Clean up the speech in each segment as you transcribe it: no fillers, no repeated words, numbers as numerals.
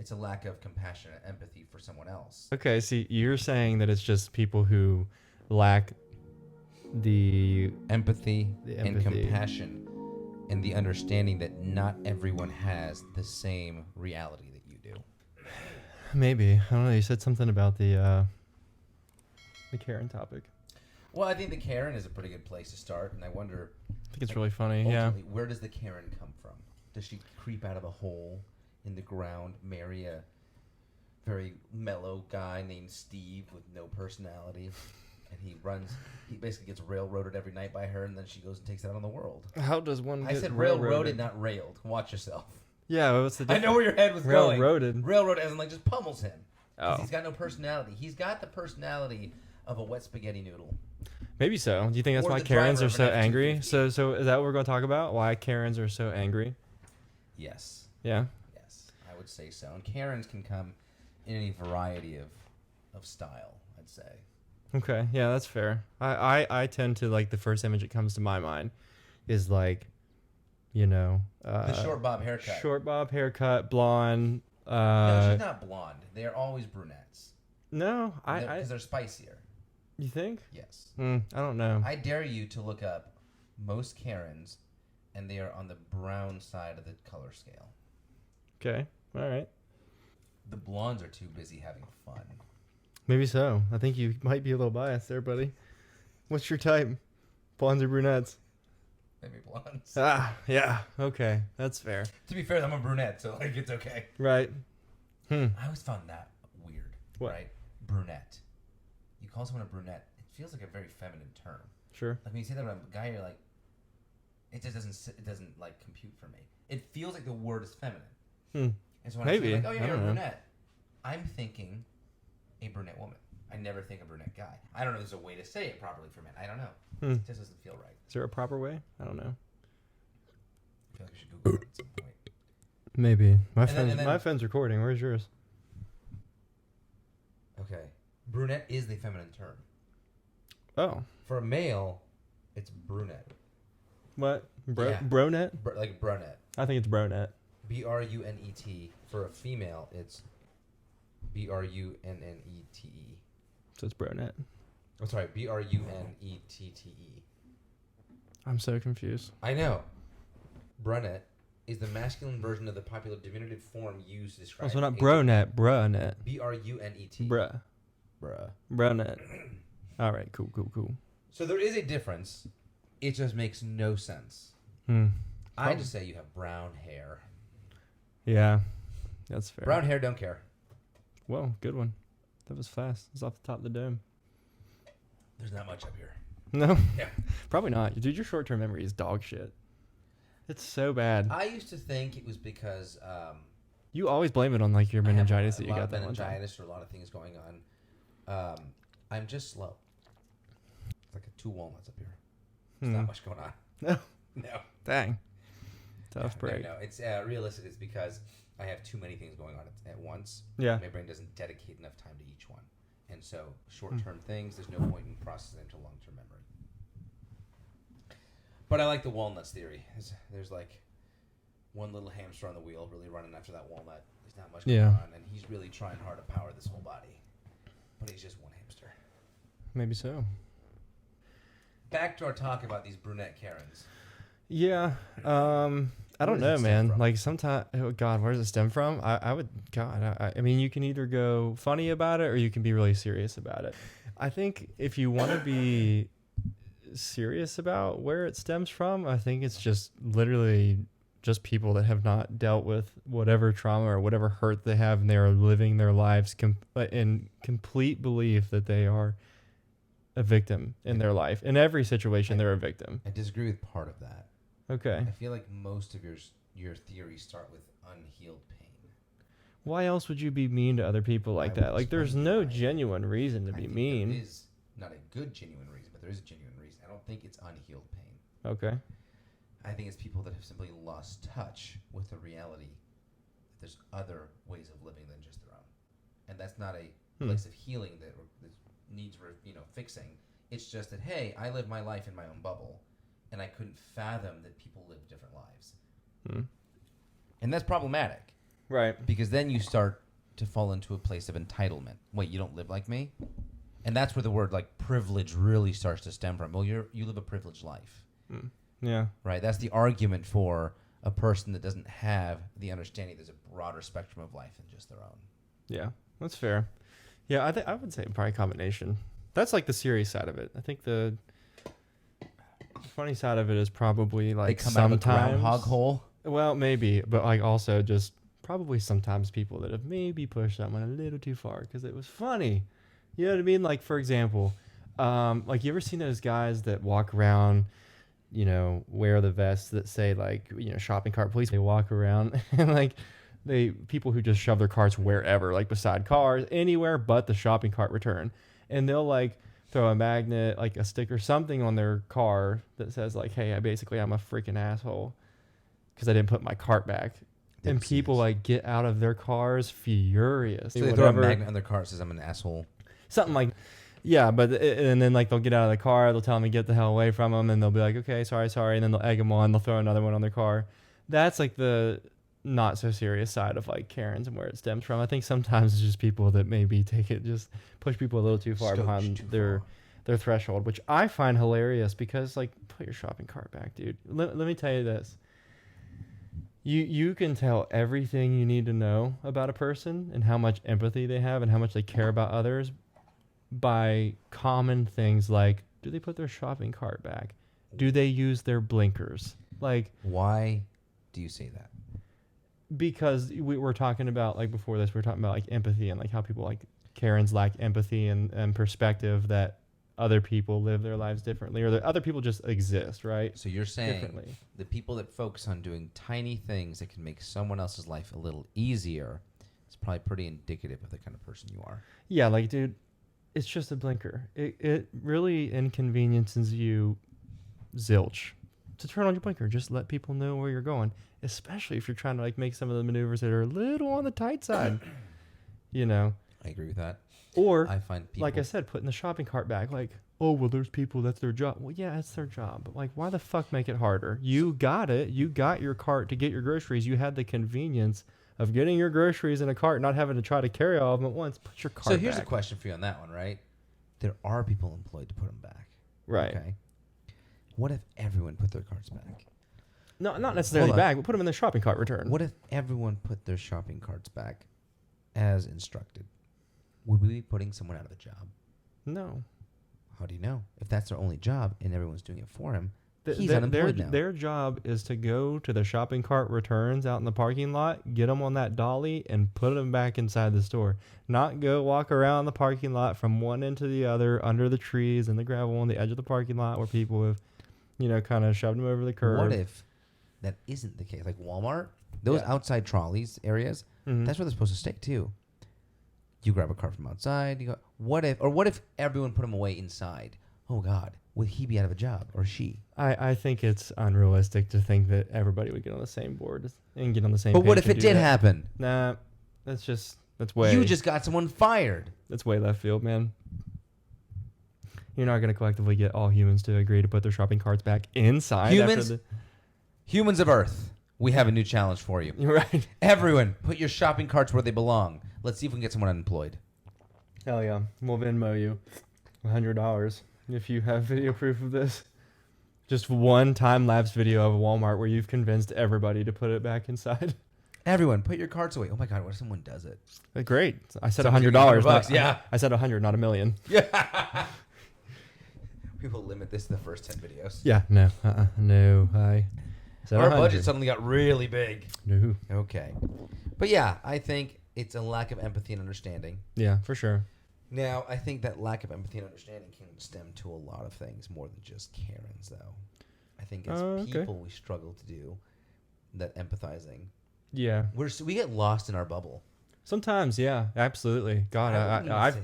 It's a lack of compassion and empathy for someone else. Okay, see, you're saying that it's just people who lack the Empathy and compassion and the understanding that not everyone has the same reality that you do. Maybe. I don't know. You said something about the Karen topic. Well, I think the Karen is a pretty good place to start, and I wonder... I think it's really funny, yeah. Where does the Karen come from? Does she creep out of a hole in the ground, marry a very mellow guy named Steve with no personality, and he basically gets railroaded every night by her, and then she goes and takes it out on the world? How does one get I said railroaded, not railed. Watch yourself. Yeah, what's the difference? I know where your head was going. Railroaded. Railroaded as in like just pummels him. Oh. He's got no personality. He's got the personality of a wet spaghetti noodle. Maybe so. Do you think that's Or why the Karens driver are of so an angry? F-250. So is that what we're going to talk about? Why Karens are so angry? Yes. Yeah. Yes, I would say so. And Karens can come in any variety of style, I'd say. Okay. Yeah, that's fair. I tend to, like, the first image that comes to my mind is like, The short bob haircut. Short bob haircut, blonde. No, she's not blonde. They're always brunettes. No, Because they're spicier. You think? Yes. I don't know. I dare you to look up most Karens, and they are on the brown side of the color scale. Okay. All right. The blondes are too busy having fun. Maybe so. I think you might be a little biased there, buddy. What's your type? Blondes or brunettes? Maybe blondes. Yeah. Okay. That's fair. To be fair, I'm a brunette, so like it's okay. Right. I always found that weird. What? Right? Brunette. You call someone a brunette, it feels like a very feminine term. Sure. Like when you say that about a guy, you're like, it just doesn't like compute for me. It feels like the word is feminine. And so when Maybe. I say like, oh yeah, I you're a don't know. brunette, I'm thinking a brunette woman. I never think a brunette guy. I don't know if there's a way to say it properly for men. I don't know. It just doesn't feel right. Is there a proper way? I don't know. I feel like we should Google it at some point. Maybe. My then- phone's recording. Where's yours? Okay. Brunette is the feminine term. Oh. For a male, it's brunette. What? Yeah. Bruhnett? Like brunette. I think it's Bruhnett. Brunet. For a female, it's Brunnette. So it's Bruhnett. Oh, sorry, Brunnette. I'm so confused. I know. Brunette is the masculine version of the popular diminutive form used to describe... Oh, so not Bruhnett. Bruhnett. Brunet. Bruh. Bruhnett. All right. Cool. So there is a difference. It just makes no sense. I just say you have brown hair. Yeah. That's fair. Brown hair, don't care. Whoa, good one. That was fast. It was off the top of the dome. There's not much up here. No. Yeah. Probably not. Dude, your short-term memory is dog shit. It's so bad. I used to think it was because... you always blame it on like your meningitis that you got that one time. Meningitis or a lot of things going on. I'm just slow. It's like 2 walnuts up here. There's not much going on. No. No. Dang. Tough break. No. It's realistic. It's because I have too many things going on at once. Yeah. My brain doesn't dedicate enough time to each one. And so short-term things, there's no point in processing into long-term memory. But I like the walnuts theory. There's like one little hamster on the wheel really running after that walnut. There's not much going on, and he's really trying hard to power this whole body. But he's just one hamster. Maybe so. Back to our talk about these brunette Karens. Yeah. I don't know, man. Like sometimes, oh God, where does it stem from? I mean, you can either go funny about it or you can be really serious about it. I think if you want to be serious about where it stems from, I think it's just literally just people that have not dealt with whatever trauma or whatever hurt they have, and they are living their lives in complete belief that they are a victim in their life. In every situation, they're a victim. I disagree with part of that. Okay. I feel like most of your theories start with unhealed pain. Why else would you be mean to other people like that? Like, there's no genuine reason to be mean. There is not a good genuine reason, but there is a genuine reason. I don't think it's unhealed pain. Okay. I think it's people that have simply lost touch with the reality that there's other ways of living than just their own. And that's not a place of healing that needs fixing. It's just that, hey, I live my life in my own bubble, and I couldn't fathom that people live different lives. And that's problematic. Right. Because then you start to fall into a place of entitlement. Wait, you don't live like me? And that's where the word like privilege really starts to stem from. Well, you live a privileged life. Yeah. Right? That's the argument for a person that doesn't have the understanding there's a broader spectrum of life than just their own. Yeah, that's fair. Yeah, I would say probably a combination. That's like the serious side of it. I think the funny side of it is probably like they come sometimes out of a groundhog hole. Well, maybe, but like also just probably sometimes people that have maybe pushed someone a little too far because it was funny. You know what I mean? Like for example, like you ever seen those guys that walk around, you know, wear the vests that say like, you know, shopping cart police. They walk around and like people who just shove their carts wherever, like beside cars, anywhere but the shopping cart return. And they'll like throw a magnet, like a sticker, something on their car that says like, hey, I'm a freaking asshole because I didn't put my cart back. And people like get out of their cars furious. So they throw a magnet on their car that says I'm an asshole. Something like, yeah, but and then like they'll get out of the car, they'll tell them to get the hell away from them, and they'll be like, okay, sorry, and then they'll egg them on, they'll throw another one on their car. That's like the not so serious side of like Karens and where it stems from. I think sometimes it's just people that maybe just push people a little too far behind their threshold, which I find hilarious because like put your shopping cart back, dude. Let me tell you this. You can tell everything you need to know about a person and how much empathy they have and how much they care about others by common things like, do they put their shopping cart back? Do they use their blinkers? Like, why do you say that? Because we were talking about, like before this, we were talking about like empathy and like how people like Karens lack empathy and perspective that other people live their lives differently or that other people just exist, right? So you're saying the people that focus on doing tiny things that can make someone else's life a little easier is probably pretty indicative of the kind of person you are. Yeah, like, dude, it's just a blinker. It really inconveniences you zilch to turn on your blinker. Just let people know where you're going, especially if you're trying to like make some of the maneuvers that are a little on the tight side. You know, I agree with that. Or I find people, like I said, putting the shopping cart back. Like, oh well, there's people that's their job. Well, yeah, it's their job. But like, why the fuck make it harder? You got it. You got your cart to get your groceries. You had the convenience of getting your groceries in a cart, not having to try to carry all of them at once. Put your cart back. So here's a question for you on that one, right? There are people employed to put them back. Right. Okay. What if everyone put their carts back? No, not necessarily back, but put them in the shopping cart return. What if everyone put their shopping carts back as instructed? Would we be putting someone out of a job? No. How do you know? If that's their only job and everyone's doing it for him, he's unemployed now. Their job is to go to the shopping cart returns out in the parking lot, get them on that dolly, and put them back inside the store. Not go walk around the parking lot from one end to the other under the trees and the gravel on the edge of the parking lot where people have, you know, kind of shoved them over the curb. What if that isn't the case? Like Walmart, those outside trolleys areas, that's where they're supposed to stay too. You grab a cart from outside. You go. What if everyone put them away inside? Oh God, would he be out of a job or she? I think it's unrealistic to think that everybody would get on the same board and get on the same. But page what if and it do did that. happen? Nah, that's way. You just got someone fired. That's way left field, man. You're not going to collectively get all humans to agree to put their shopping carts back inside. Humans of Earth, we have a new challenge for you. Right. Everyone, put your shopping carts where they belong. Let's see if we can get someone unemployed. Hell yeah. We'll Venmo you $100 if you have video proof of this. Just one time-lapse video of a Walmart where you've convinced everybody to put it back inside. Everyone, put your carts away. Oh my God, what if someone does it? Great. I said $100. Yeah. I said 100, not a million. Yeah. We will limit this to the first 10 videos. Yeah, no. No. I said Our 100. budget suddenly got really big. No. Okay. But yeah, I think it's a lack of empathy and understanding. Yeah, for sure. Now, I think that lack of empathy and understanding can stem to a lot of things more than just Karens, though. I think as people, we struggle to do that empathizing. Yeah. We get lost in our bubble. Sometimes, yeah, absolutely. God,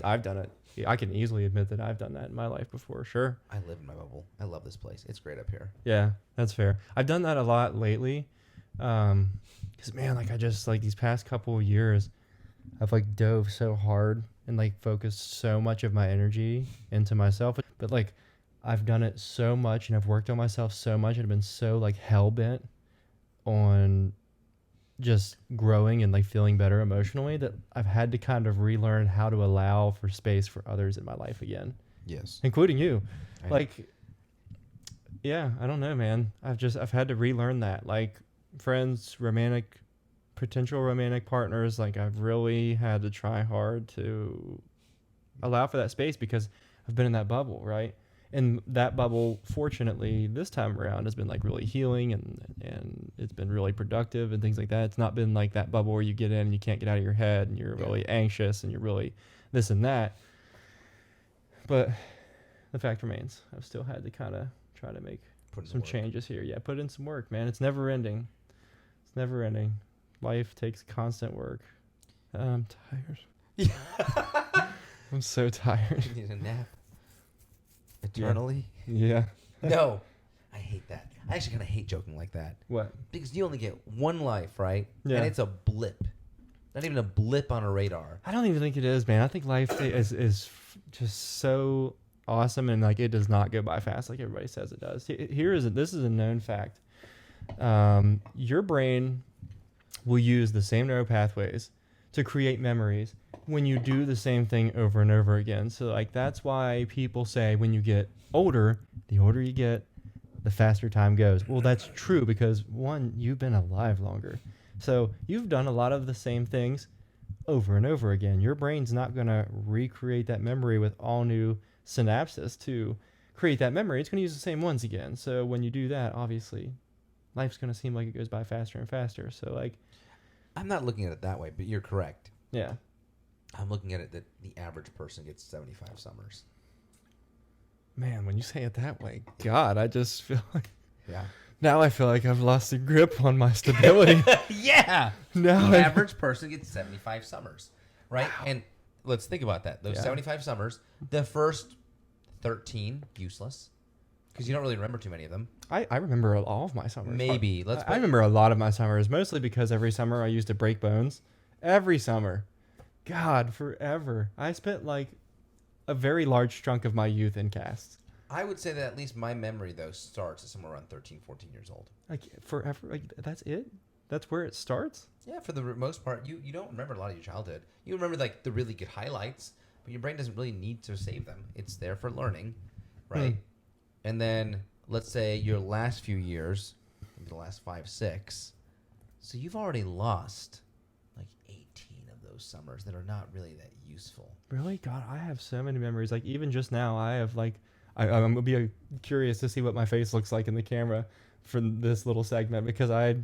I've done it. Yeah, I can easily admit that I've done that in my life before, sure. I live in my bubble. I love this place. It's great up here. Yeah, that's fair. I've done that a lot lately. Because, man, like I just, like these past couple of years, I've like dove so hard and like focused so much of my energy into myself. But like I've done it so much and I've worked on myself so much and I've been so like hell bent on just growing and like feeling better emotionally that I've had to kind of relearn how to allow for space for others in my life again. Yes. Including you. I Like, yeah, I don't know, man. I've had to relearn that. Like friends, potential romantic partners, like I've really had to try hard to allow for that space because I've been in that bubble, right? And that bubble, fortunately, this time around has been like really healing and it's been really productive and things like that. It's not been like that bubble where you get in and you can't get out of your head and you're really anxious and you're really this and that. But the fact remains, I've still had to kind of try to make some changes here. Yeah, put in some work, man. It's never ending. It's never ending. Life takes constant work. I'm tired. Yeah. I'm so tired. You need a nap. Eternally? Yeah. No. I hate that. I actually kind of hate joking like that. What? Because you only get one life, right? Yeah. And it's a blip. Not even a blip on a radar. I don't even think it is, man. I think life is just so awesome and like it does not go by fast like everybody says it does. This is a known fact. Your brain will use the same neural pathways to create memories when you do the same thing over and over again. So like that's why people say when you get older, the older you get, the faster time goes. Well, that's true because one, you've been alive longer. So you've done a lot of the same things over and over again. Your brain's not going to recreate that memory with all new synapses to create that memory. It's going to use the same ones again. So when you do that, obviously, life's going to seem like it goes by faster and faster. So like, I'm not looking at it that way, but you're correct. yeah. I'm looking at it that the average person gets 75 summers. Man, when you say it that way, God, I just feel like Yeah. now I feel like I've lost the grip on my stability. Yeah. Now The average person gets 75 summers, right? Wow. And let's think about that. Those Yeah. 75 summers, the first 13 useless because you don't really remember too many of them. I remember all of my summers. Maybe. I remember a lot of my summers, mostly because every summer I used to break bones. Every summer. God, forever. I spent like a very large chunk of my youth in casts. I would say that at least my memory, though, starts at somewhere around 13, 14 years old. Like forever. Like that's it? That's where it starts? Yeah, for the most part, you don't remember a lot of your childhood. You remember like the really good highlights, but your brain doesn't really need to save them. It's there for learning, right? And then let's say your last few years, maybe the last 5, 6, so you've already lost like 18 of those summers that are not really that useful. Really? God, I have so many memories. Like even just now, I have like, I'm gonna be curious to see what my face looks like in the camera for this little segment because I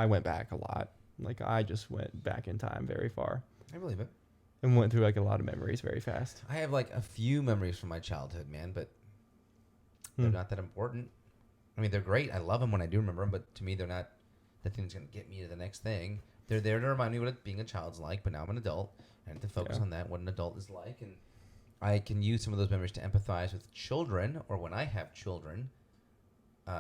went back a lot. Like I just went back in time very far. I believe it. And went through like a lot of memories very fast. I have like a few memories from my childhood, man, but they're not that important. I mean, they're great. I love them when I do remember them, but to me, they're not the thing that's going to get me to the next thing. They're there to remind me what being a child's like, but now I'm an adult. I have to focus on that, what an adult is like. And I can use some of those memories to empathize with children or when I have children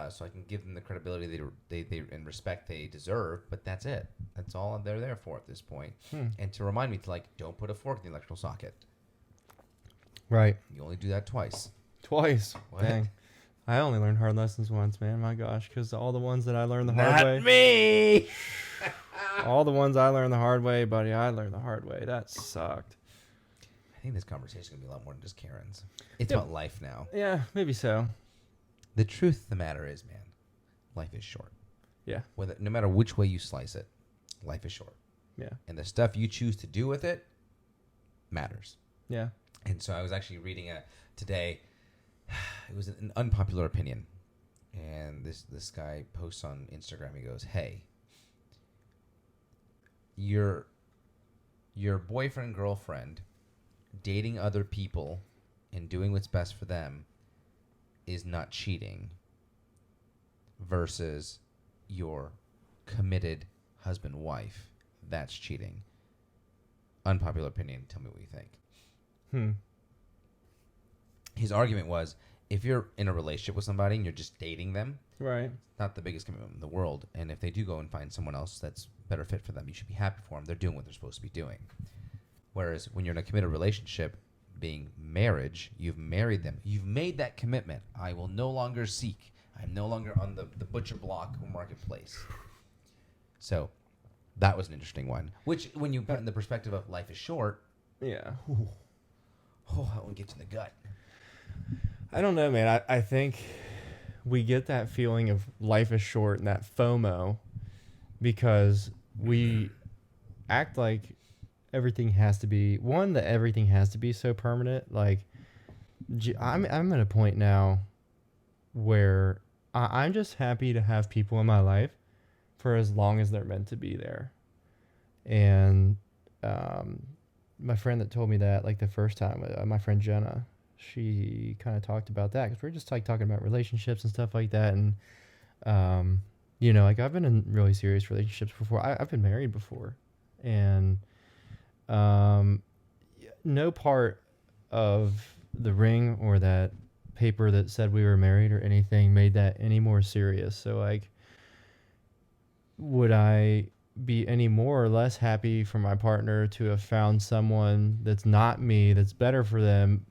so I can give them the credibility they and respect they deserve. But that's it. That's all they're there for at this point. And to remind me to, like, don't put a fork in the electrical socket. Right. You only do that twice. Twice. What? Dang. I only learned hard lessons once, man. My gosh, because all the ones that I learned the hard way. Not me! All the ones I learned the hard way, buddy, I learned the hard way. That sucked. I think this conversation is going to be a lot more than just Karen's. It's about life now. Yeah, maybe so. The truth of the matter is, man, life is short. Yeah. No matter which way you slice it, life is short. Yeah. And the stuff you choose to do with it matters. Yeah. And so I was actually reading today. It was an unpopular opinion. And this guy posts on Instagram. He goes, hey, your boyfriend, girlfriend, dating other people and doing what's best for them is not cheating versus your committed husband, wife. That's cheating. Unpopular opinion. Tell me what you think. His argument was, if you're in a relationship with somebody and you're just dating them, Right. it's not the biggest commitment in the world. And if they do go and find someone else that's better fit for them, you should be happy for them. They're doing what they're supposed to be doing. Whereas when you're in a committed relationship, being marriage, you've married them. You've made that commitment. I will no longer seek. I'm no longer on the butcher block or marketplace. So That was an interesting one. Which, when you put it in the perspective of life is short, yeah. That one gets in the gut. I don't know, man. I think we get that feeling of life is short and that FOMO because we act like everything has to be that everything has to be so permanent. Like, I'm at a point now where I'm just happy to have people in my life for as long as they're meant to be there. And my friend that told me that, like, the first time, my friend Jenna, she kind of talked about that because we're just like talking about relationships and stuff like that. And like, I've been in really serious relationships before. I've been married before, and no part of the ring or that paper that said we were married or anything made that any more serious. So, like, would I be any more or less happy for my partner to have found someone that's not me, that's better for them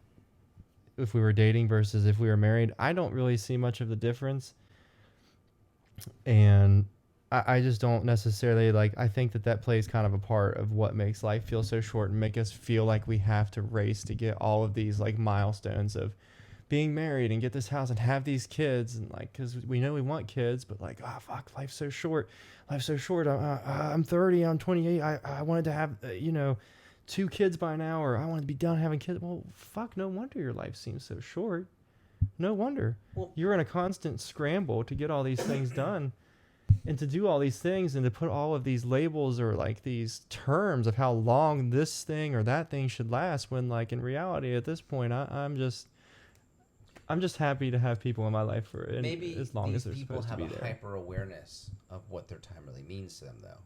if we were dating versus if we were married? I don't really see much of the difference. And I just don't necessarily, like, I think that plays kind of a part of what makes life feel so short and make us feel like we have to race to get all of these, like, milestones of being married and get this house and have these kids. And, like, because we know we want kids, but, like, fuck, life's so short. I'm 30, I'm 28. I wanted to have, 2 kids by now, or I wanted to be done having kids. Well, fuck, no wonder your life seems so short. No wonder. Well, you're in a constant scramble to get all these things done and to do all these things and to put all of these labels or, like, these terms of how long this thing or that thing should last, when, like, in reality at this point I'm just happy to have people in my life for as long as they're supposed to be there. Maybe people have a hyper awareness of what their time really means to them, though.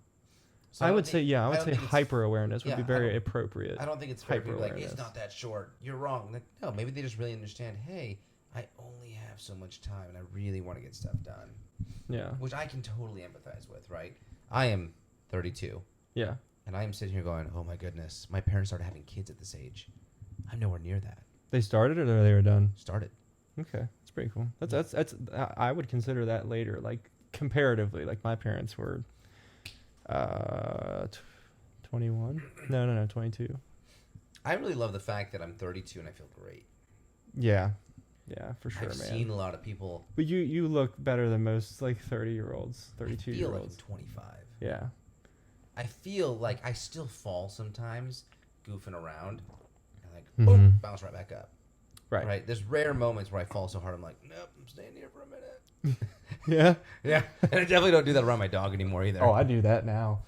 So I would say hyper awareness would be very appropriate. I don't think it's fair to be like, it's not that short. You're wrong. Like, no, maybe they just really understand, hey, I only have so much time and I really want to get stuff done. Yeah. Which I can totally empathize with, right? I am 32. Yeah. And I am sitting here going, oh my goodness, my parents started having kids at this age. I'm nowhere near that. They started or they were done? Started. Okay. That's pretty cool. That's I would consider that later, like, comparatively. Like, my parents were 21? No, 22. I really love the fact that I'm 32 and I feel great. Yeah. Yeah, for sure, I've man. seen a lot of people. But you look better than most, like, 30-year-olds, 32-year-olds. I feel like I'm 25. Yeah. I feel like I still fall sometimes, goofing around, and, like, boom, bounce right back up. Right. There's rare moments where I fall so hard, I'm like, nope, I'm staying here for a minute. Yeah. Yeah. And I definitely don't do that around my dog anymore either. Oh, I do that now.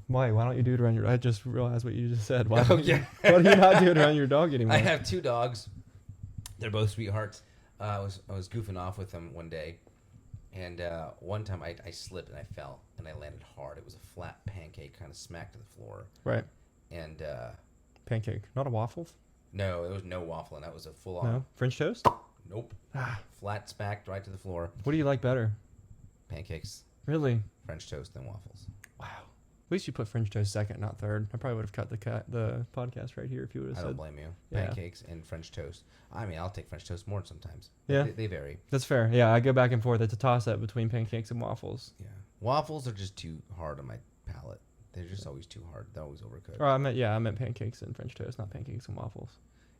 Why don't you do it around I just realized what you just said. Why do you not do it around your dog anymore? I have 2 dogs. They're both sweethearts. I was goofing off with them one day, and one time I slipped and I fell and I landed hard. It was a flat pancake, kind of smacked to the floor. Right. And pancake, not a waffle? No, there was no waffle, and that was a full on. No, French toast? Nope. Flat smacked right to the floor. What do you like better? Pancakes. Really? French toast than waffles. Wow. At least you put French toast second, not third. I probably would have cut the podcast right here if you would have said. I don't blame you. Pancakes and French toast. I mean, I'll take French toast more sometimes. Yeah. They vary. That's fair. Yeah, I go back and forth. It's a toss-up between pancakes and waffles. Yeah. Waffles are just too hard on my palate. They're just always too hard. They're always overcooked. I meant pancakes and French toast, not pancakes and waffles.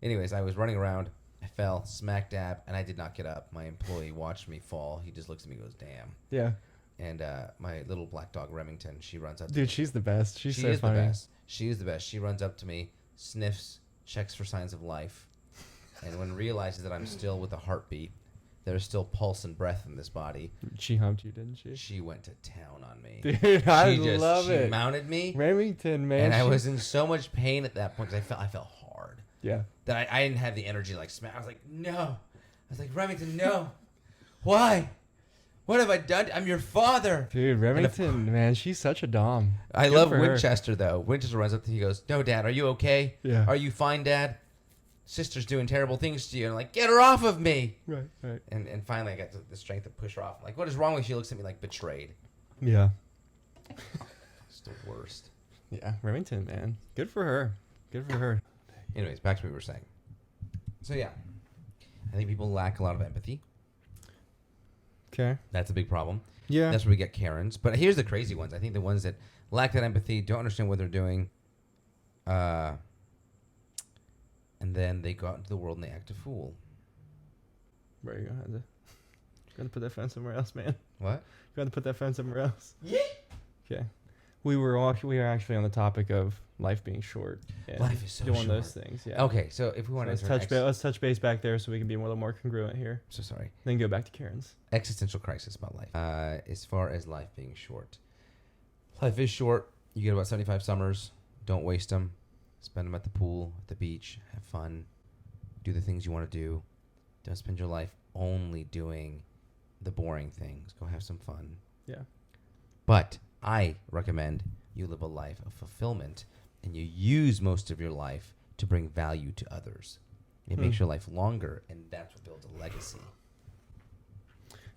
Anyways, I was running around. I fell smack dab, and I did not get up. My employee watched me fall. He just looks at me and goes, damn. Yeah. And my little black dog, Remington, she runs up to me. Dude, she's the best. She's so funny. The best. She is the best. She runs up to me, sniffs, checks for signs of life, and when realizes that I'm still with a heartbeat, there's still pulse and breath in this body. She humped you, didn't she? She went to town on me. Dude, I love it. She mounted me. Remington, man. And I was in so much pain at that point because I felt hard. Yeah. That I didn't have the energy to, like, smack. I was like, no. I was like, Remington, no. Why? What have I done? I'm your father. Dude, Remington, man, she's such a dom. I love Winchester, though. Winchester runs up to me. He goes, no, Dad, are you okay? Yeah. Are you fine, Dad? Sister's doing terrible things to you. And I'm like, get her off of me. Right. And finally, I got the strength to push her off. I'm like, what is wrong with you? She looks at me like betrayed. Yeah. It's the worst. Yeah, Remington, man. Good for her. Anyways, back to what we were saying. So, yeah. I think people lack a lot of empathy. Okay. That's a big problem. Yeah. That's where we get Karens. But here's the crazy ones. I think the ones that lack that empathy, don't understand what they're doing, and then they go out into the world and they act a fool. Bro, you're gonna put that phone somewhere else, man. What? You're gonna put that phone somewhere else. Yeah. Okay. We are actually on the topic of life being short. And life is so doing short. those things. Yeah. Okay, so if we want let's touch base back there so we can be a little more congruent here. So sorry. Then go back to Karen's Existential crisis about life. As far as life being short, life is short. You get about 75 summers. Don't waste them. Spend them at the pool, at the beach. Have fun. Do the things you want to do. Don't spend your life only doing the boring things. Go have some fun. Yeah. But I recommend you live a life of fulfillment and you use most of your life to bring value to others. It makes your life longer, and that's what builds a legacy.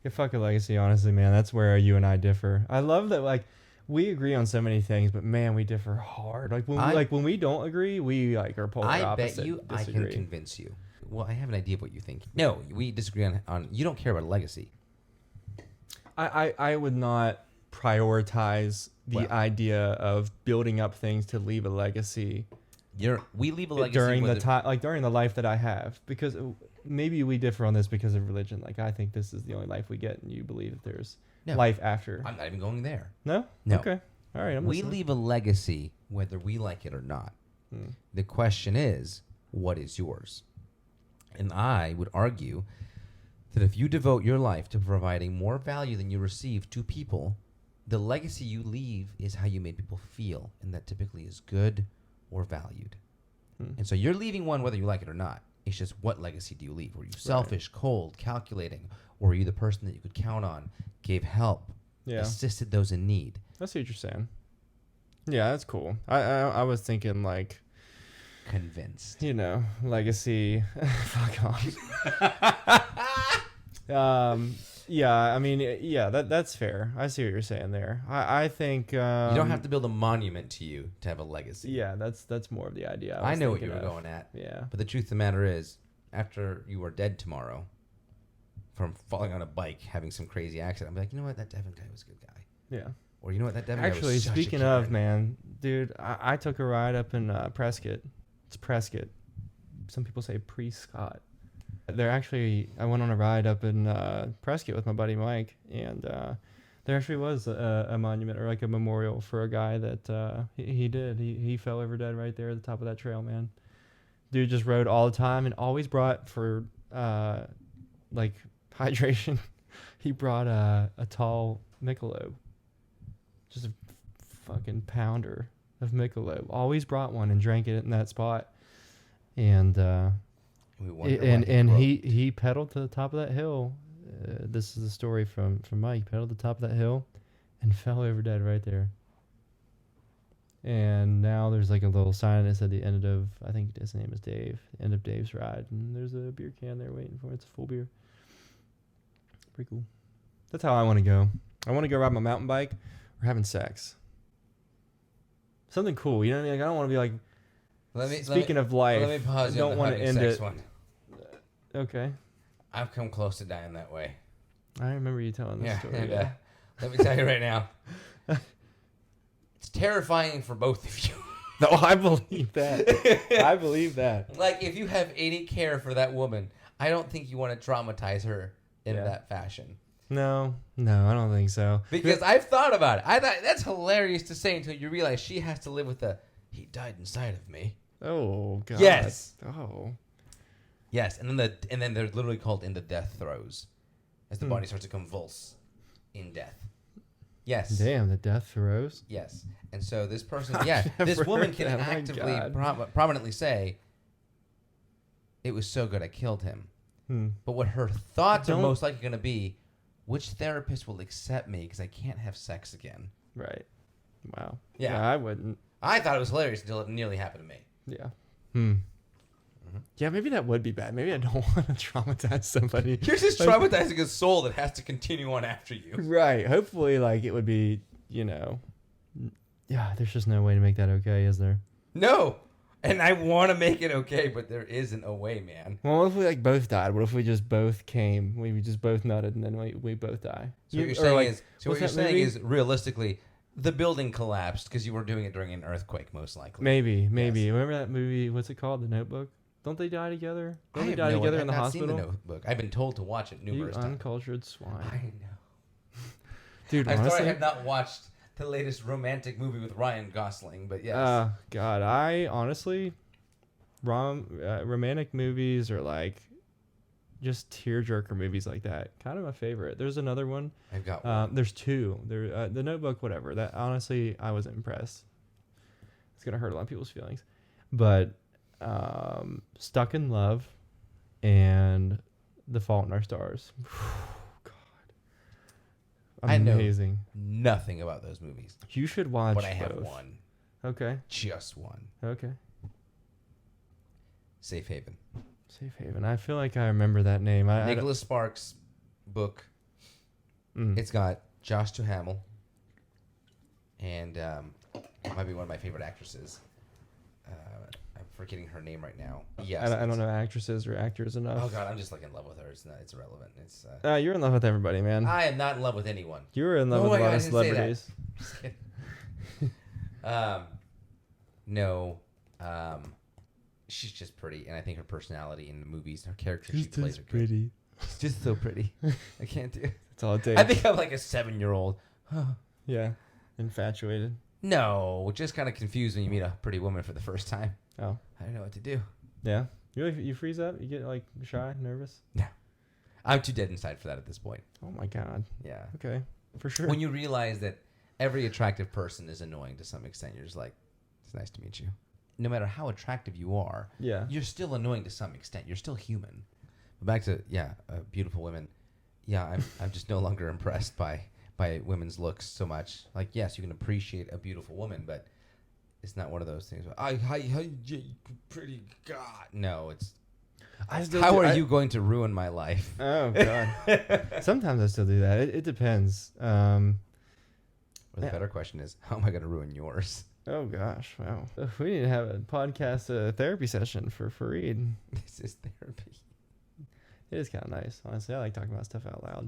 Yeah, fuck a legacy, honestly, man. That's where you and I differ. I love that, like, we agree on so many things, but man, we differ hard. Like when we don't agree, we like are polar opposite. I bet you disagree. I can convince you. Well, I have an idea of what you think. No, we disagree on you don't care about a legacy. I would not prioritize the idea of building up things to leave a legacy. We leave a legacy during the time, like during the life that I have, because maybe we differ on this because of religion. Like I think this is the only life we get, and you believe that there's life after. I'm not even going there. No. Okay. All right. We leave a legacy whether we like it or not. The question is, what is yours? And I would argue that if you devote your life to providing more value than you receive to people, the legacy you leave is how you made people feel, and that typically is good or valued. And so you're leaving one whether you like it or not. It's just, what legacy do you leave? Were you selfish, cold, calculating, or were you the person that you could count on, gave help, assisted those in need? I see what you're saying. Yeah, that's cool. I was thinking like convinced. Legacy. Fuck off. Yeah, I mean, that's fair. I see what you're saying there. I think you don't have to build a monument to you to have a legacy. Yeah, that's more of the idea. I know what you were going at. Yeah. But the truth of the matter is, after you are dead tomorrow, from falling on a bike, having some crazy accident, I'm like, you know what, that Devon guy was a good guy. Yeah. Or you know what, that Devon guy was Actually, such speaking a of, man, dude, I took a ride up in Prescott. It's Prescott. Some people say Prescott. I went on a ride up in Prescott with my buddy Mike, and there actually was a monument or like a memorial for a guy that he fell over dead right there at the top of that trail, man. Dude just rode all the time and always brought for like hydration. He brought a tall Michelob, just a fucking pounder of Michelob. Always brought one and drank it in that spot, and he pedaled to the top of that hill. This is the story from Mike. He pedaled to the top of that hill and fell over dead right there. And now there's like a little sign that said the end of, I think his name is Dave, end of Dave's ride. And there's a beer can there waiting for it. It's a full beer. Pretty cool. That's how I want to go. I want to go ride my mountain bike or having sex. Something cool. You know what I mean? Like, I don't want to be like, speaking of life, let me pause. I don't want to end it. One. Okay. I've come close to dying that way. I remember you telling this story. And, let me tell you right now. It's terrifying for both of you. No, I believe that. I believe that. Like, if you have any care for that woman, I don't think you want to traumatize her in that fashion. No, I don't think so. Because I've thought about it. I thought that's hilarious to say until you realize she has to live with he died inside of me. Oh, God. Yes. Oh. Yes, and then they're literally called in the death throes as the body starts to convulse in death. Yes. Damn, the death throes? Yes. And so this person, this woman can actively, prominently say, it was so good I killed him. But what her thoughts are most likely going to be, which therapist will accept me because I can't have sex again? Right. Wow. Yeah. I wouldn't. I thought it was hilarious until it nearly happened to me. Yeah. Yeah, maybe that would be bad. Maybe I don't want to traumatize somebody. You're just traumatizing a soul that has to continue on after you. Right. Hopefully, like, it would be, there's just no way to make that okay, is there? No. And I want to make it okay, but there isn't a way, man. Well, what if we, like, both died? What if we just both we just both nutted, and then we both die? So what you're saying is realistically, The building collapsed because you were doing it during an earthquake, most likely. Maybe. Yes. Remember that movie? What's it called? The Notebook. Don't they die together? Don't they die I've together in the not hospital? seen The Notebook. I've been told to watch it numerous You times. uncultured swine. I know. Dude, I'm honestly, sorry I have not watched the latest romantic movie with Ryan Gosling, but yes. God, I honestly, romantic movies are like just tearjerker movies like that. Kind of my favorite. There's another one. I've got one. There's two. The Notebook, whatever. That honestly, I wasn't impressed. It's gonna hurt a lot of people's feelings, but Stuck in Love and The Fault in Our Stars. God, amazing. I know nothing about those movies. You should watch. But I have both. one. Okay. Just one. Okay. Safe Haven. Safe Haven. I feel like I remember that name. Nicholas Sparks' book. It's got Josh Duhamel, and it might be one of my favorite actresses. I'm forgetting her name right now. Yes, I don't know actresses or actors enough. Oh God, I'm just like in love with her. It's irrelevant. It's. You're in love with everybody, man. I am not in love with anyone. You were in love with a lot of celebrities. No. She's just pretty, and I think her personality in the movies, her character she plays are pretty. She's just so pretty. I can't do it. That's all it takes. I think I'm like a 7-year-old. Yeah. Infatuated. No, just kind of confused when you meet a pretty woman for the first time. Oh. I don't know what to do. Yeah. You freeze up? You get like shy, nervous? No. I'm too dead inside for that at this point. Oh my God. Yeah. Okay. For sure. When you realize that every attractive person is annoying to some extent, you're just like, it's nice to meet you. No matter how attractive you are, yeah, you're still annoying to some extent. You're still human. But back to beautiful women. Yeah, I'm just no longer impressed by women's looks so much. Like, yes, you can appreciate a beautiful woman, but it's not one of those things. Pretty God. No, it's. How are you going to ruin my life? Oh God. Sometimes I still do that. It depends. Or the better question is, how am I going to ruin yours? Oh gosh, wow. We need to have a podcast therapy session for Fareed. This is therapy. It is kind of nice, honestly. I like talking about stuff out loud.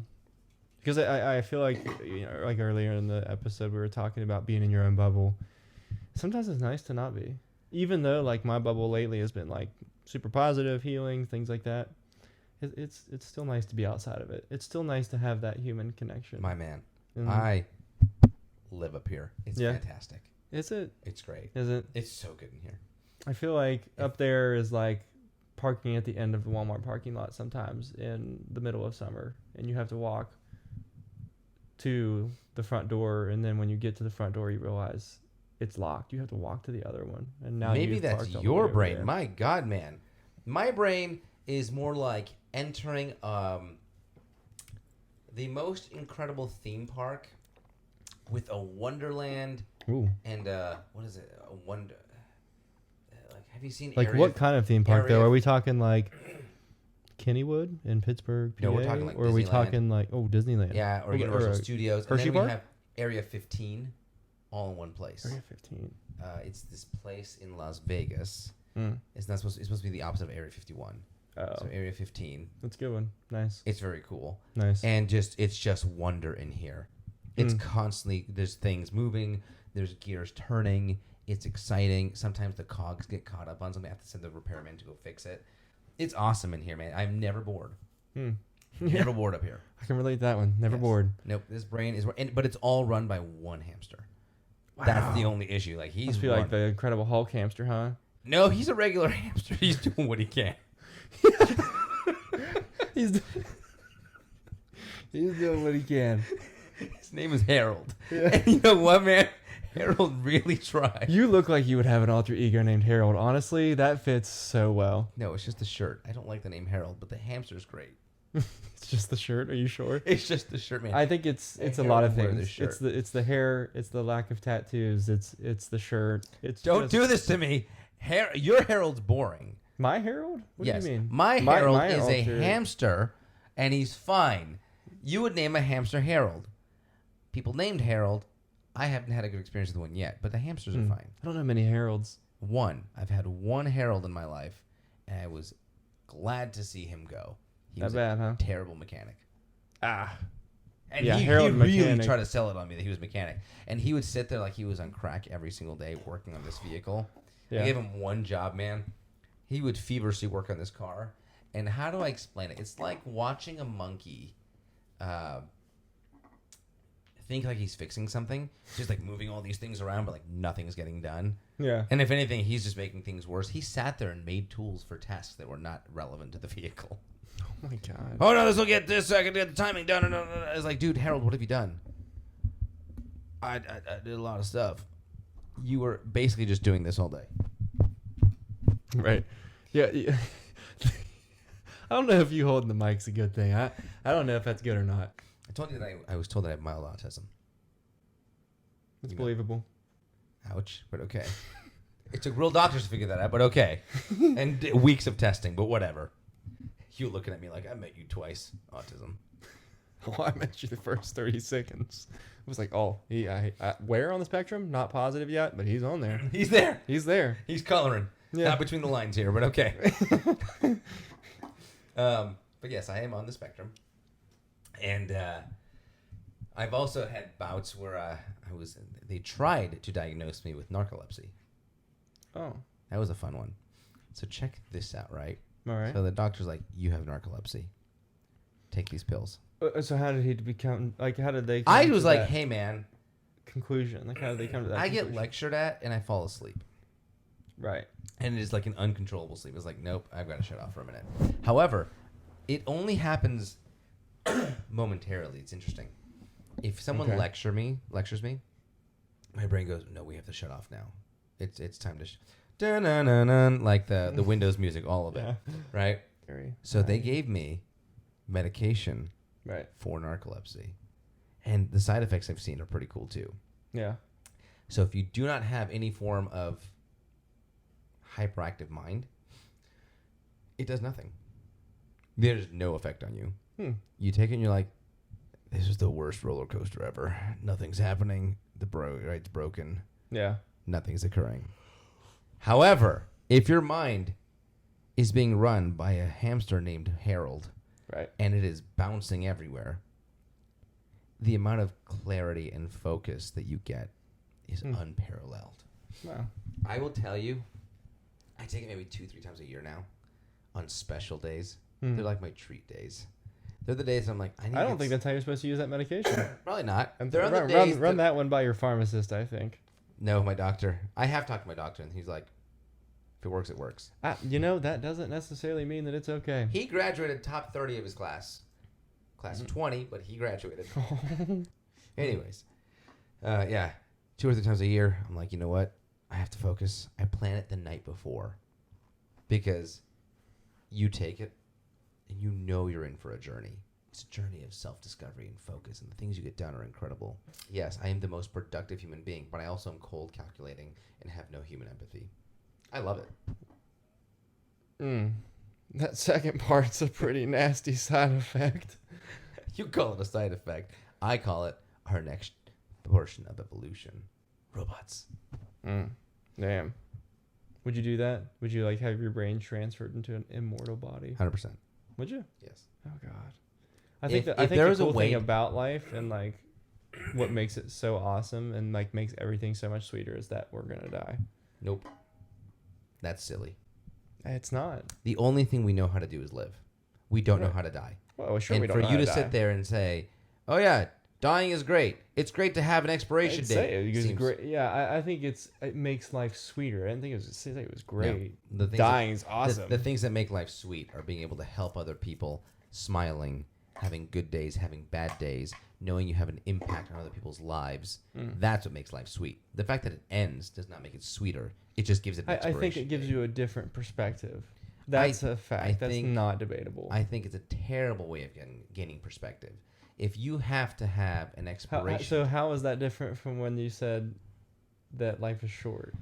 Because I feel like, like earlier in the episode we were talking about being in your own bubble. Sometimes it's nice to not be. Even though like my bubble lately has been like super positive, healing, things like that. It's still nice to be outside of it. It's still nice to have that human connection. My man. I live up here. It's fantastic. Is it? It's great. Is it? It's so good in here. I feel like up there is like parking at the end of the Walmart parking lot sometimes in the middle of summer, and you have to walk to the front door, and then when you get to the front door, you realize it's locked. You have to walk to the other one, and now maybe that's your brain. My God, man, my brain is more like entering the most incredible theme park with a Wonderland. Ooh. And what is it? A wonder. Like, have you seen? Like what kind of theme park though? Are we talking like Kennywood in Pittsburgh, PA? No, we're talking like or are we talking like Disneyland? Yeah, or Universal Studios. Hershey and then Park? we have Area 15, all in one place. Area 15. It's this place in Las Vegas. It's not supposed. It's supposed to be the opposite of Area 51. Oh. So Area 15. That's a good one. Nice. It's very cool. Nice. And it's just wonder in here. It's constantly, there's things moving, there's gears turning, it's exciting. Sometimes the cogs get caught up on something. I have to send the repairman to go fix it. It's awesome in here, man. I'm never bored. Never bored up here. I can relate that one. Never bored. Nope. This brain is, but it's all run by one hamster. Wow. That's the only issue. Like he's must be like the Incredible Hulk hamster, huh? No, he's a regular hamster. He's doing what he can. He's doing what he can. His name is Harold. Yeah. And you know what, man? Harold really tried. You look like you would have an alter ego named Harold. Honestly, that fits so well. No, it's just the shirt. I don't like the name Harold, but the hamster's great. It's just the shirt. Are you sure? It's just the shirt, man. I think it's a lot of things. It's the hair. It's the lack of tattoos. It's the shirt. Don't do this to me. Your Harold's boring. My Harold? What do you mean? My Harold is a hamster, and he's fine. You would name a hamster Harold. People named Harold. I haven't had a good experience with one yet, but the hamsters are fine. I don't know many Harolds. One. I've had one Harold in my life, and I was glad to see him go. He was a terrible mechanic. Ah. And Yeah, he Harold really mechanic. tried to sell it on me that he was a mechanic. And he would sit there like he was on crack every single day working on this vehicle. Yeah. I gave him one job, man. He would feverishly work on this car. And how do I explain it? It's like watching a monkey think like he's fixing something. Just like moving all these things around, but like nothing's getting done. Yeah. And if anything, he's just making things worse. He sat there and made tools for tasks that were not relevant to the vehicle. Oh my god. Oh no, this will get this. I can get the timing done. It's like, dude, Harold, what have you done? I did a lot of stuff. You were basically just doing this all day. Right. Yeah. I don't know if you holding the mic's a good thing. I don't know if that's good or not. I told you that I was told that I have mild autism. It's believable. Ouch, but okay. It took real doctors to figure that out, but okay. And weeks of testing, but whatever. You looking at me like I met you twice. Autism. Well, I met you the first 30 seconds. I was like, oh, where on the spectrum? Not positive yet, but he's on there. He's there. He's there. He's coloring. Yeah. Not between the lines here, but okay. But yes, I am on the spectrum. And I've also had bouts where they tried to diagnose me with narcolepsy. Oh. That was a fun one. So check this out, right? All right. So the doctor's like, you have narcolepsy. Take these pills. So how did he become, like, how did they I was like, hey, man. Conclusion. Like, how did they come to that I conclusion? get lectured at and I fall asleep. Right. And it is like an uncontrollable sleep. It's like, nope, I've got to shut off for a minute. However, it only happens momentarily. It's interesting. If someone lectures me, my brain goes, no, we have to shut off now. It's time to dun-dun-dun-dun, like the Windows music, all of it. Right? So they gave me medication for narcolepsy. And the side effects I've seen are pretty cool too. Yeah. So if you do not have any form of hyperactive mind, it does nothing. There's no effect on you. You take it and you're like, this is the worst roller coaster ever. Nothing's happening. It's broken. Yeah. Nothing's occurring. However, if your mind is being run by a hamster named Harold, and it is bouncing everywhere, the amount of clarity and focus that you get is unparalleled. Wow. I will tell you, I take it maybe 2-3 times a year now on special days. They're like my treat days. They're the days I'm like, I don't think that's how you're supposed to use that medication. Probably not. And they're on the days run that one by your pharmacist, I think. No, my doctor. I have talked to my doctor, and he's like, if it works, it works. That doesn't necessarily mean that it's okay. He graduated top 30 of his class. Class of 20, but he graduated. Anyways, 2 or 3 times a year, I'm like, you know what? I have to focus. I plan it the night before. Because you take it, and you know you're in for a journey. It's a journey of self-discovery and focus, and the things you get done are incredible. Yes, I am the most productive human being, but I also am cold, calculating, and have no human empathy. I love it. That second part's a pretty nasty side effect. You call it a side effect. I call it our next portion of evolution. Robots. Damn. Would you do that? Would you have your brain transferred into an immortal body? 100%. Would you? Yes. Oh God. I think the cool thing about life and what makes it so awesome and makes everything so much sweeter is that we're gonna die. Nope. That's silly. It's not. The only thing we know how to do is live. We don't know how to die. Well, sure. And we don't know for how you to die. sit there and say, "Oh yeah, dying is great. It's great to have an expiration date." It's great. Yeah, I think it makes life sweeter. I didn't think it was great. No, Dying's awesome. The things that make life sweet are being able to help other people, smiling, having good days, having bad days, knowing you have an impact on other people's lives. That's what makes life sweet. The fact that it ends does not make it sweeter. It just gives it an expiration I think it gives you a different perspective. That's a fact. That's not debatable. I think it's a terrible way of gaining perspective. If you have to have an expiration... So how is that different from when you said that life is short?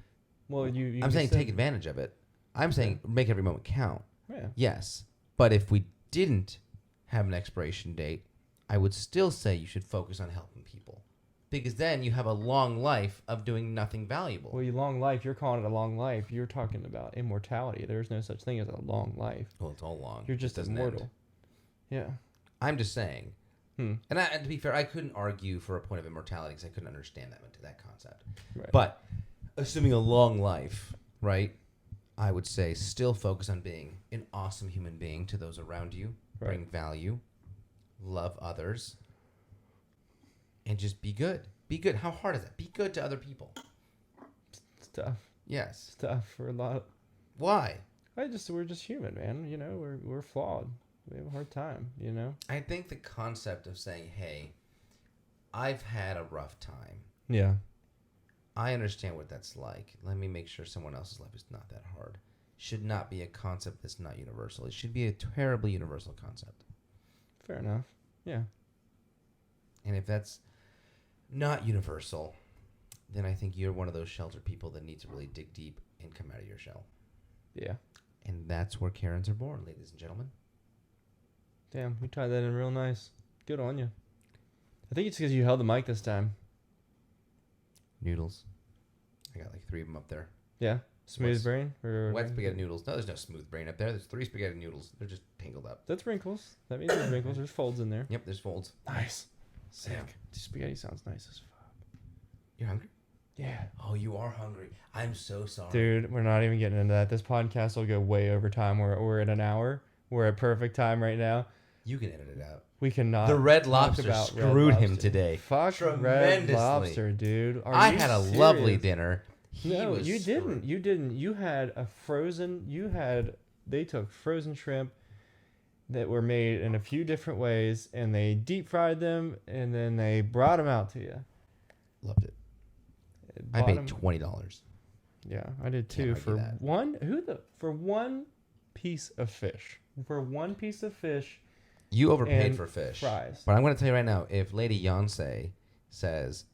Well, I'm saying take advantage of it. I'm saying make every moment count. Yeah. Yes. But if we didn't have an expiration date, I would still say you should focus on helping people. Because then you have a long life of doing nothing valuable. Well, long life, you're calling it a long life. You're talking about immortality. There's no such thing as a long life. Well, it's all long. You're just immortal. End. Yeah. I'm just saying, And to be fair, I couldn't argue for a point of immortality because I couldn't understand that concept. Right. But assuming a long life, right, I would say still focus on being an awesome human being to those around you, bring value, love others, and just be good. Be good. How hard is that? Be good to other people. It's tough. Yes. It's tough for a lot. Why? We're just human, man. You know, we're flawed. We have a hard time, you know? I think the concept of saying, hey, I've had a rough time. Yeah. I understand what that's like. Let me make sure someone else's life is not that hard. Should not be a concept that's not universal. It should be a terribly universal concept. Fair enough. Yeah. And if that's not universal, then I think you're one of those sheltered people that need to really dig deep and come out of your shell. Yeah. And that's where Karens are born, ladies and gentlemen. Damn, we tied that in real nice. Good on you. I think it's because you held the mic this time. Noodles. I got like 3 of them up there. Yeah? Smooth brain? Or wet spaghetti noodles. No, there's no smooth brain up there. There's 3 spaghetti noodles. They're just tangled up. That's wrinkles. That means there's wrinkles. There's folds in there. Yep, there's folds. Nice. Sick. Yeah. Spaghetti sounds nice as fuck. You're hungry? Yeah. Oh, you are hungry. I'm so sorry. Dude, we're not even getting into that. This podcast will go way over time. We're at an hour. We're at perfect time right now. You can edit it out. We cannot. The Red Lobster screwed him today. Fuck Red Lobster, dude. I had a lovely dinner. No, you didn't. You didn't. You had a frozen. They took frozen shrimp that were made in a few different ways, and they deep fried them, and then they brought them out to you. Loved it. I paid $20. Yeah, I did too. For one piece of fish. For one piece of fish. You overpaid for fish. Fries. But I'm going to tell you right now, if Lady Yonsei says,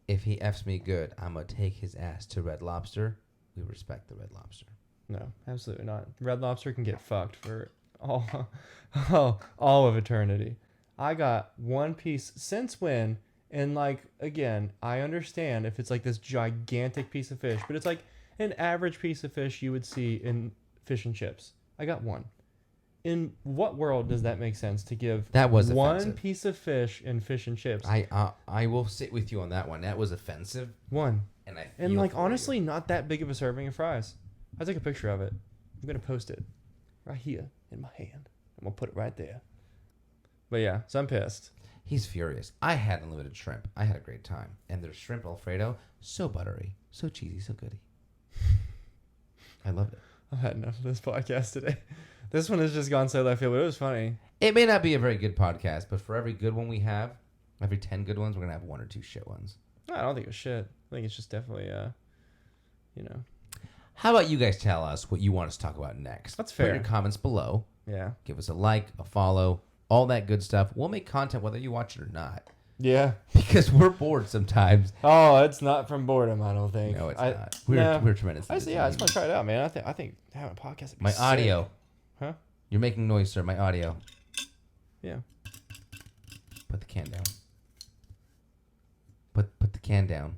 if he F's me good, I'm going to take his ass to Red Lobster, we respect the Red Lobster. No, absolutely not. Red Lobster can get fucked for all of eternity. I got one piece. Since when? And like, again, I understand if it's like this gigantic piece of fish, but it's like an average piece of fish you would see in fish and chips. I got one. In what world does that make sense to give one offensive. Piece of fish in fish and chips? I will sit with you on that one. That was offensive. One. And like honestly, not that big of a serving of fries. I took a picture of it. I'm gonna post it right here in my hand. I'm gonna put it right there. But yeah, so I'm pissed. He's furious. I had unlimited shrimp. I had a great time. And their shrimp Alfredo, so buttery, so cheesy, so goody. I loved it. I've had enough of this podcast today. This one has just gone so left field, but it was funny. It may not be a very good podcast, but for every good one we have, every 10 good ones, we're going to have 1 or 2 shit ones. No, I don't think it was shit. I think it's just definitely, How about you guys tell us what you want us to talk about next? That's fair. Put your comments below. Yeah. Give us a like, a follow, all that good stuff. We'll make content whether you watch it or not. Yeah. Because we're bored sometimes. Oh, it's not from boredom, I don't think. No, it's not. We're tremendous. I just want to try it out, man. I think having a podcast would be My sick. audio. Huh? You're making noise, sir. My audio. Yeah. Put the can down. Put the can down.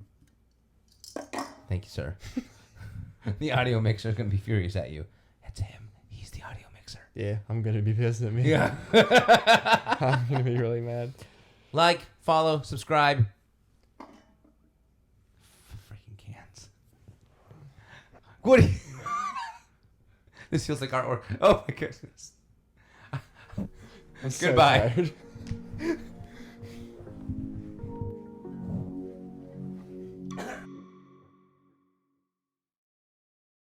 Thank you, sir. The audio mixer is going to be furious at you. It's him. He's the audio mixer. Yeah, I'm going to be pissed at me. Yeah. I'm going to be really mad. Like, follow, subscribe. Freaking cans. What do you... This feels like artwork. Oh my goodness. I'm Goodbye. So tired.